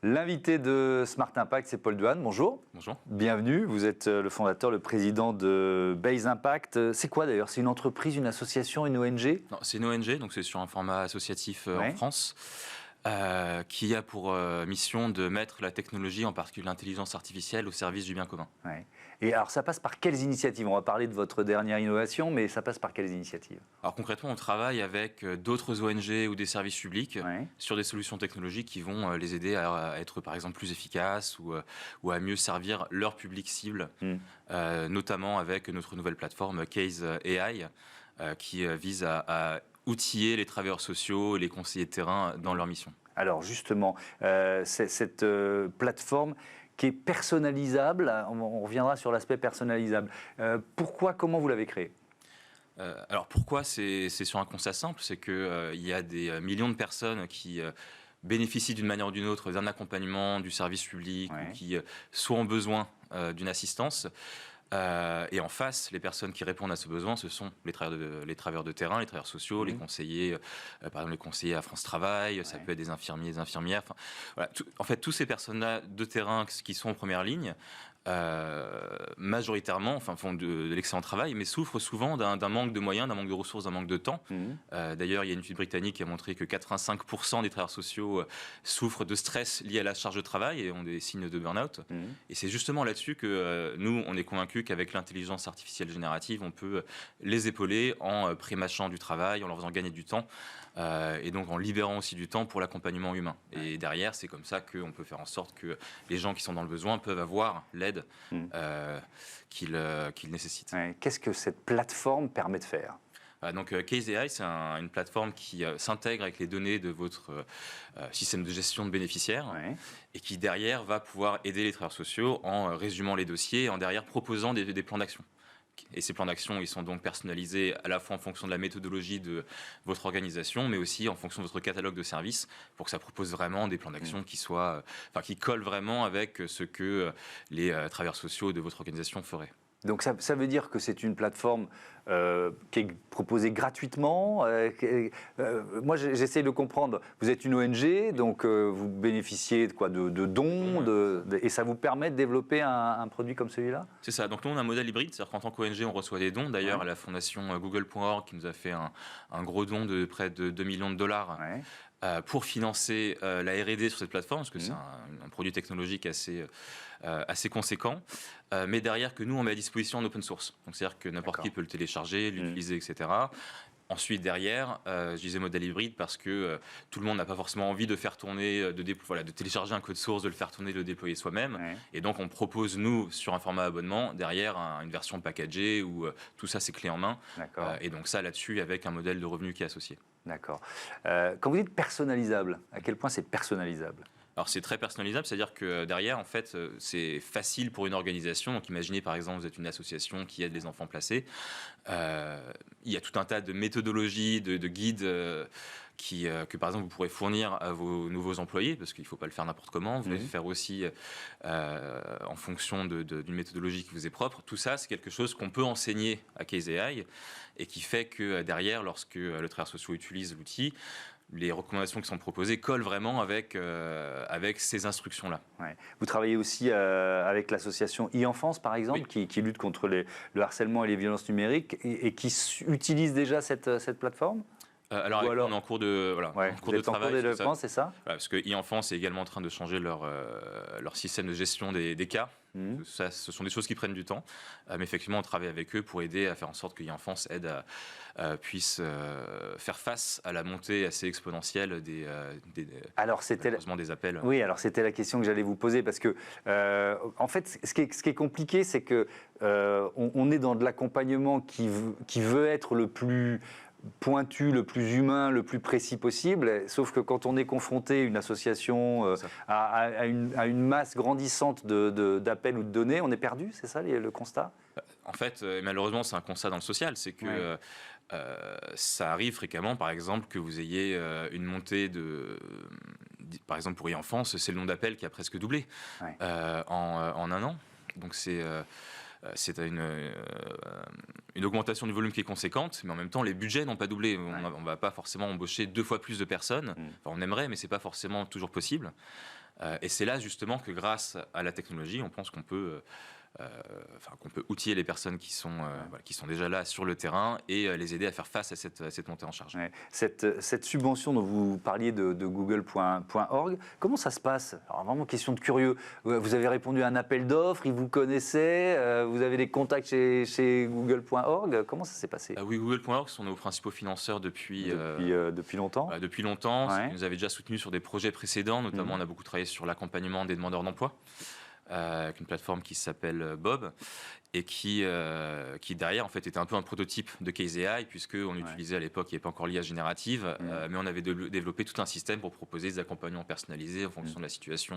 L'invité de Smart Impact, c'est Paul Duhan. Bonjour. Bonjour. Bienvenue. Vous êtes le fondateur, le président de Base Impact. C'est quoi d'ailleurs? C'est une entreprise, une association, une ONG? Non, c'est une ONG, donc c'est sur un format associatif en France, qui a pour mission de mettre la technologie, en particulier l'intelligence artificielle, au service du bien commun. Ouais. Et alors ça passe par quelles initiatives? On va parler de votre dernière innovation, mais ça passe par quelles initiatives? Alors concrètement, on travaille avec d'autres ONG ou des services publics sur des solutions technologiques qui vont les aider à être par exemple plus efficaces ou à mieux servir leur public cible, notamment avec notre nouvelle plateforme Case AI, qui vise à outiller les travailleurs sociaux et les conseillers de terrain dans leur mission. Alors justement, cette plateforme qui est personnalisable, on reviendra sur l'aspect personnalisable. Comment vous l'avez créée? Alors pourquoi? C'est sur un constat simple, c'est qu'il y a des millions de personnes qui bénéficient d'une manière ou d'une autre d'un accompagnement du service public ou qui soit ont besoin d'une assistance. Et en face, les personnes qui répondent à ce besoin, ce sont les travailleurs de terrain, les travailleurs sociaux, les conseillers, par exemple les conseillers à France Travail, ça peut être des infirmiers, des infirmières. Enfin, voilà, en fait, tous ces personnes-là de terrain qui sont en première ligne, majoritairement, font de l'excellent travail, mais souffrent souvent d'un manque de moyens, d'un manque de ressources, d'un manque de temps. D'ailleurs, il y a une étude britannique qui a montré que 85% des travailleurs sociaux souffrent de stress lié à la charge de travail et ont des signes de burn-out. Et c'est justement là-dessus que nous, on est convaincus qu'avec l'intelligence artificielle générative, on peut les épauler en prémâchant du travail, en leur faisant gagner du temps, et donc en libérant aussi du temps pour l'accompagnement humain. Et derrière, c'est comme ça qu'on peut faire en sorte que les gens qui sont dans le besoin peuvent avoir l'aide qu'ils nécessitent. Qu'est-ce que cette plateforme permet de faire? Donc Case AI, c'est une plateforme qui s'intègre avec les données de votre système de gestion de bénéficiaires et qui derrière va pouvoir aider les travailleurs sociaux en résumant les dossiers et en derrière proposant des plans d'action. Et ces plans d'action, ils sont donc personnalisés à la fois en fonction de la méthodologie de votre organisation, mais aussi en fonction de votre catalogue de services, pour que ça propose vraiment des plans d'action qui collent vraiment avec ce que les travailleurs sociaux de votre organisation feraient. Donc ça veut dire que c'est une plateforme qui est proposée gratuitement. Moi, j'essaie de comprendre. Vous êtes une ONG, donc vous bénéficiez de quoi? De dons, et ça vous permet de développer un produit comme celui-là? C'est ça. Donc nous, on a un modèle hybride, c'est-à-dire qu'en tant qu'ONG, on reçoit des dons. D'ailleurs, à la fondation Google.org, qui nous a fait un gros don de près de 2 millions de dollars. Pour financer la R&D sur cette plateforme, parce que c'est un produit technologique assez conséquent, mais derrière que nous, on met à disposition en open source. Donc c'est-à-dire que n'importe qui peut le télécharger, l'utiliser, etc. Ensuite, derrière, je disais modèle hybride parce que tout le monde n'a pas forcément envie de faire tourner, de télécharger un code source, de le faire tourner, de le déployer soi-même. Et donc, on propose, nous, sur un format abonnement, derrière une version packagée où tout ça, c'est clé en main. Et donc ça, là-dessus, avec un modèle de revenu qui est associé. D'accord. Quand vous dites personnalisable, à quel point c'est personnalisable? Alors c'est très personnalisable, c'est-à-dire que derrière, en fait, c'est facile pour une organisation. Donc imaginez par exemple, vous êtes une association qui aide les enfants placés. Il y a tout un tas de méthodologies, de guides que par exemple vous pourrez fournir à vos nouveaux employés, parce qu'il ne faut pas le faire n'importe comment. Vous devez le faire aussi en fonction d'une méthodologie qui vous est propre. Tout ça, c'est quelque chose qu'on peut enseigner à Case AI et qui fait que derrière, lorsque le travailleur social utilise l'outil, les recommandations qui sont proposées collent vraiment avec ces instructions-là. Vous travaillez aussi avec l'association e-Enfance, par exemple, qui lutte contre le harcèlement et les violences numériques et qui utilise déjà cette plateforme? Alors, on est en cours de, en cours de travail. C'est ça? Parce que e-Enfance est également en train de changer leur système de gestion des cas. Ça, ce sont des choses qui prennent du temps. Mais effectivement, on travaille avec eux pour aider à faire en sorte que e-Enfance puisse faire face à la montée assez exponentielle des appels. Oui, alors c'était la question que j'allais vous poser parce que, en fait, ce qui est compliqué, c'est que on est dans de l'accompagnement qui veut être le plus pointu, le plus humain, le plus précis possible, sauf que quand on est confronté, une association, à une masse grandissante d'appels ou de données, on est perdu, c'est ça le constat? En fait, malheureusement, c'est un constat dans le social, c'est que ça arrive fréquemment, par exemple, que vous ayez une montée par exemple pour e-Enfance, c'est le nombre d'appels qui a presque doublé en un an. Donc c'est une augmentation du volume qui est conséquente, mais en même temps, les budgets n'ont pas doublé. On ne va pas forcément embaucher 2 fois plus de personnes. Enfin, on aimerait, mais ce n'est pas forcément toujours possible. Et c'est là justement que grâce à la technologie, on pense qu'on peut outiller les personnes qui sont déjà là sur le terrain et les aider à faire face à cette montée en charge. Ouais. Cette subvention dont vous parliez de google.org, comment ça se passe? Alors vraiment question de curieux. Vous avez répondu à un appel d'offres, ils vous connaissaient, vous avez des contacts chez google.org. Comment ça s'est passé? Oui, google.org sont nos principaux financeurs depuis longtemps. Depuis longtemps. Ouais. Ils nous avaient déjà soutenus sur des projets précédents, notamment on a beaucoup travaillé sur l'accompagnement des demandeurs d'emploi. Avec une plateforme qui s'appelle Bob et qui derrière en fait était un peu un prototype de Case AI puisque on utilisait à l'époque, il n'y avait pas encore l'IA générative, mais on avait développé tout un système pour proposer des accompagnements personnalisés en fonction de la situation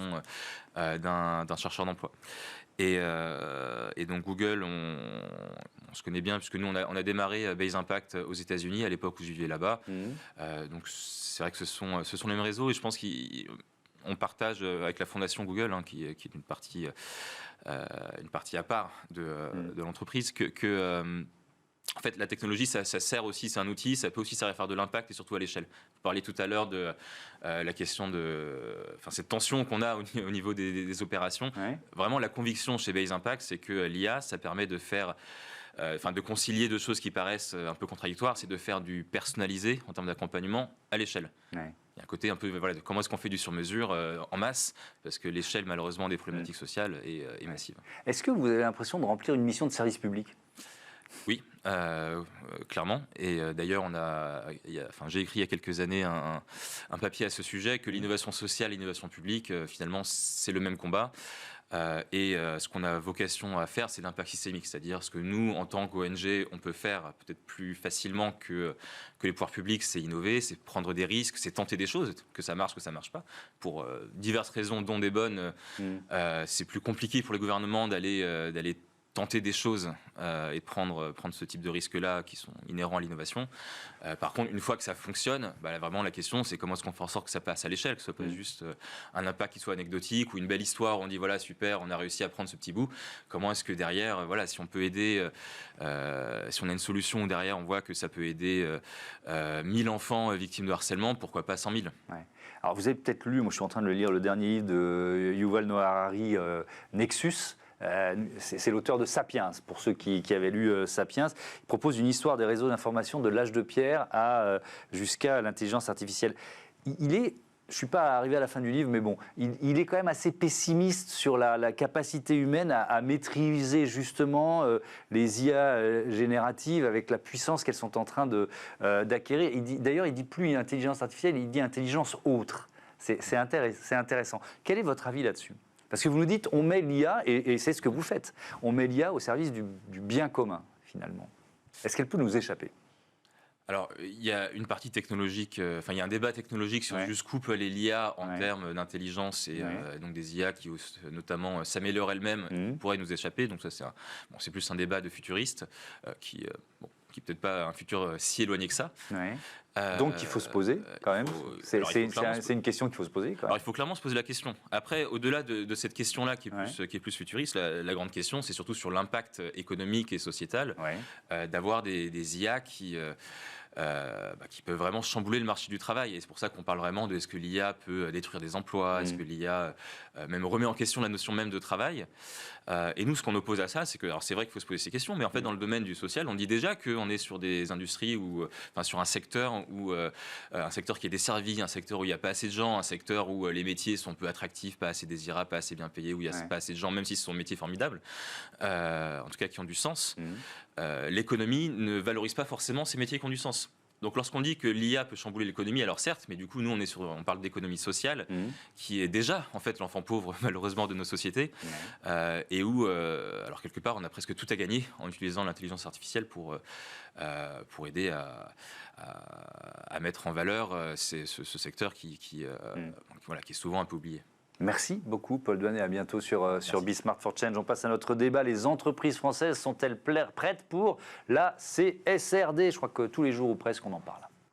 d'un chercheur d'emploi. Et donc Google, on se connaît bien puisque nous on a démarré Base Impact aux États-Unis à l'époque où je vivais là-bas. Donc c'est vrai que ce sont les mêmes réseaux et je pense qu'on partage avec la fondation Google, qui est une partie à part de l'entreprise, en fait, la technologie, ça sert aussi, c'est un outil, ça peut aussi servir à faire de l'impact et surtout à l'échelle. Vous parliez tout à l'heure de la question cette tension qu'on a au niveau des opérations. Ouais. Vraiment, la conviction chez Base Impact, c'est que l'IA, ça permet de faire... de concilier deux choses qui paraissent un peu contradictoires, c'est de faire du personnalisé en termes d'accompagnement à l'échelle. Ouais. Il y a un côté un peu, de comment est-ce qu'on fait du sur-mesure en masse, parce que l'échelle, malheureusement, des problématiques sociales est massive. Est-ce que vous avez l'impression de remplir une mission de service public ? Oui, clairement. Et d'ailleurs, j'ai écrit il y a quelques années un papier à ce sujet, que l'innovation sociale et l'innovation publique, finalement, c'est le même combat. Ce qu'on a vocation à faire, c'est l'impact systémique, c'est-à-dire ce que nous, en tant qu'ONG, on peut faire peut-être plus facilement que les pouvoirs publics, c'est innover, c'est prendre des risques, c'est tenter des choses, que ça marche, que ça marche pas. Pour diverses raisons, dont des bonnes, c'est plus compliqué pour les gouvernements d'aller tenter des choses et prendre ce type de risques-là qui sont inhérents à l'innovation. Par contre, une fois que ça fonctionne, vraiment la question c'est comment est-ce qu'on fait en sorte que ça passe à l'échelle, que ce soit pas juste un impact qui soit anecdotique ou une belle histoire, on dit voilà super, on a réussi à prendre ce petit bout. Comment est-ce que derrière, si on peut aider, si on a une solution où derrière on voit que ça peut aider 1000 enfants victimes de harcèlement, pourquoi pas 100 000 ? Ouais. Alors vous avez peut-être lu, moi je suis en train de le lire, le dernier livre de Yuval Noah Harari, Nexus. C'est l'auteur de Sapiens, pour ceux qui avaient lu Sapiens. Il propose une histoire des réseaux d'information de l'âge de pierre jusqu'à l'intelligence artificielle. Je ne suis pas arrivé à la fin du livre, mais bon, il est quand même assez pessimiste sur la capacité humaine à maîtriser justement les IA génératives avec la puissance qu'elles sont en train d'acquérir. D'ailleurs, il ne dit plus intelligence artificielle, il dit intelligence autre. C'est intéressant. Quel est votre avis là-dessus ? Parce que vous nous dites, on met l'IA, et c'est ce que vous faites, on met l'IA au service du bien commun, finalement. Est-ce qu'elle peut nous échapper ? Alors, il y a une partie technologique, il y a un débat technologique sur jusqu'où peut aller l'IA en termes d'intelligence et donc des IA qui, notamment, s'améliorent elles-mêmes, pourraient nous échapper. Donc ça, c'est plus un débat de futuristes qui n'est peut-être pas un futur si éloigné que ça. Donc il faut se poser quand même. C'est une question qu'il faut se poser. Alors il faut clairement se poser la question. Après, au-delà de cette question-là qui est plus futuriste, la grande question, c'est surtout sur l'impact économique et sociétal d'avoir des IA qui peuvent vraiment chambouler le marché du travail. Et c'est pour ça qu'on parle vraiment de est-ce que l'IA peut détruire des emplois, est-ce que l'IA même remet en question la notion même de travail. Et nous, ce qu'on oppose à ça, c'est que, alors c'est vrai qu'il faut se poser ces questions, mais en fait, dans le domaine du social, on dit déjà qu'on est sur des industries sur un secteur qui est desservi, un secteur où il n'y a pas assez de gens, un secteur où les métiers sont peu attractifs, pas assez désirables, pas assez bien payés, où il n'y a pas assez de gens, même si ce sont des métiers formidables, en tout cas qui ont du sens. L'économie ne valorise pas forcément ces métiers qui ont du sens. Donc lorsqu'on dit que l'IA peut chambouler l'économie, alors certes, mais du coup nous on parle d'économie sociale, qui est déjà en fait l'enfant pauvre malheureusement de nos sociétés, et où alors quelque part on a presque tout à gagner en utilisant l'intelligence artificielle pour aider à mettre en valeur ce secteur qui est souvent un peu oublié. Merci beaucoup Paul Douanet, à bientôt sur Be Smart for Change. On passe à notre débat. Les entreprises françaises sont-elles prêtes pour la CSRD ? Je crois que tous les jours ou presque on en parle.